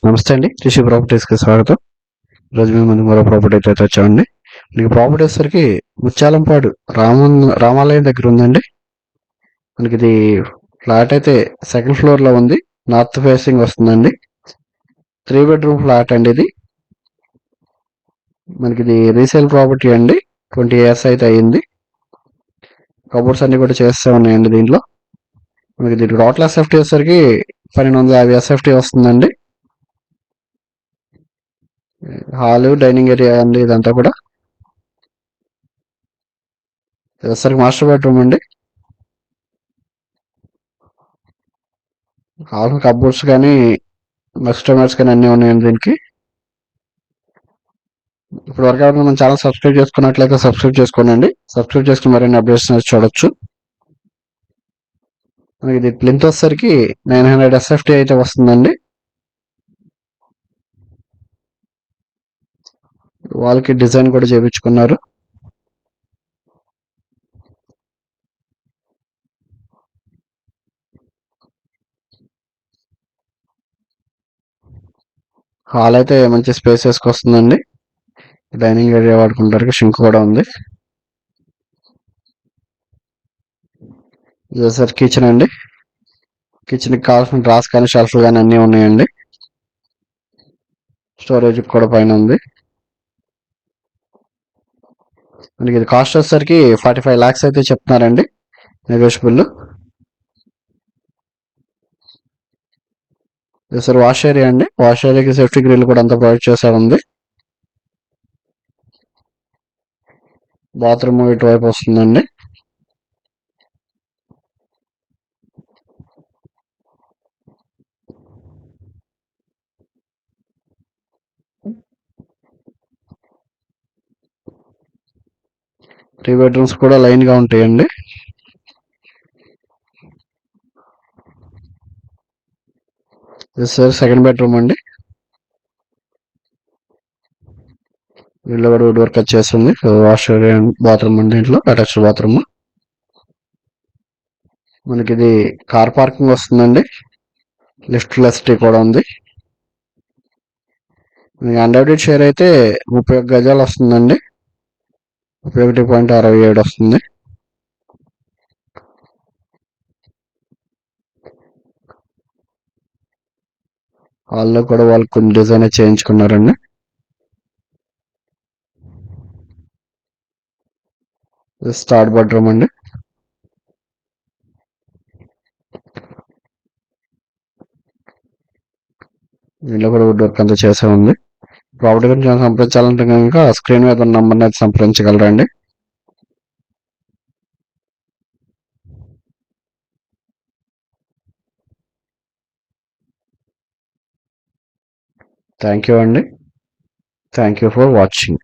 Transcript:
నమస్తే అండి. రిషి ప్రాపర్టీస్‌కి స్వాగతం. ఈరోజు మీ ముందుకు మరో ప్రాపర్టీ అయితే వచ్చామండి. మీకు ప్రాపర్టీ వచ్చేసరికి ముత్యాలంపాడు రామాలయం దగ్గర ఉందండి. మనకిది ఫ్లాట్ అయితే సెకండ్ ఫ్లోర్‌లో ఉంది. నార్త్ ఫేసింగ్ వస్తుందండి. 3 బెడ్‌రూమ్ ఫ్లాట్ అండి ఇది. మనకిది రీసేల్ ప్రాపర్టీ అండి. 20 ఇయర్స్ అయితే అయింది. కబోర్డ్స్ అన్ని కూడా చేస్తే ఉన్నాయండి దీంట్లో. మనకి టోటల్ ఎస్ఎఫ్టీ వచ్చేసరికి 1250 ఎస్ఎఫ్టీ వస్తుందండి. హాలు, డైనింగ్ ఏరియా అండి ఇదంతా కూడా. ఇది వచ్చేసరికి మాస్టర్ బెడ్రూమ్ అండి. హాల్ కబోర్డ్స్ కానీ కస్టమర్స్ కానీ అన్నీ ఉన్నాయండి దీనికి. ఇప్పుడు వరకు ఎవరైనా మన ఛానల్ సబ్స్క్రైబ్ చేసుకున్నట్లయితే సబ్స్క్రైబ్ చేసుకోండి. సబ్స్క్రైబ్ చేసుకుని మరిన్ని అప్డేట్స్ చూడొచ్చు. మనకి ఇది ప్లింత్ వచ్చేసరికి 900 ఎస్ఎఫ్టీ అయితే వస్తుందండి. వాళ్ళకి డిజైన్ కూడా చేయించుకున్నారు. హాల్ అయితే మంచి స్పేసెస్కి వస్తుందండి. డైనింగ్ ఏరియా వాడుకుంటారు. షింక్ కూడా ఉంది. ఇది సార్ కిచెన్ అండి. కిచెన్కి కావాల్సిన డ్రాస్ కానీ షెల్ఫ్ కానీ అన్నీ ఉన్నాయండి. స్టోరేజ్ కూడా పైన ఉంది. మనకి ఇది కాస్ట్ వచ్చేసరికి 45 lakhs అయితే చెప్తున్నారండి. నెగోషియబుల్. సార్ వాష్ ఏరియా అండి. వాష్ ఏరియాకి సేఫ్టీ గ్రిల్ కూడా అంతా ప్రొవైడ్ చేసే ఉంది. బాత్రూమ్ ఇటువైపు వస్తుందండి. త్రీ బెడ్రూమ్స్ కూడా లైన్ గా ఉంటాయండి. సార్ సెకండ్ బెడ్రూమ్ అండి. వీళ్ళు కూడా వుడ్ వర్క్ వచ్చేస్తుంది. వాష్ ఏరియా బాత్రూమ్ అండి. ఇంట్లో అటాచ్డ్ బాత్రూమ్. మనకి ఇది కార్ పార్కింగ్ వస్తుందండి. లిఫ్ట్ ఫెసిలిటీ కూడా ఉంది. అన్డివైడెడ్ షేర్ అయితే 31 గజాలు వస్తుందండి. 31.67 వస్తుంది. హాల్లో కూడా వాళ్ళు కొన్ని డిజైన్ చేయించుకున్నారండి. థర్డ్ బెడ్రూమ్ అండి. దీనిలో కూడా వుడ్ వర్క్ అంతా చేసే ఉంది. ప్రాపర్టీ గురించి సంప్రదించాలంటే కనుక స్క్రీన్ మీద ఉన్న నంబర్ని అయితే సంప్రదించగలరండి. థ్యాంక్ యూ అండి. Thank you for watching.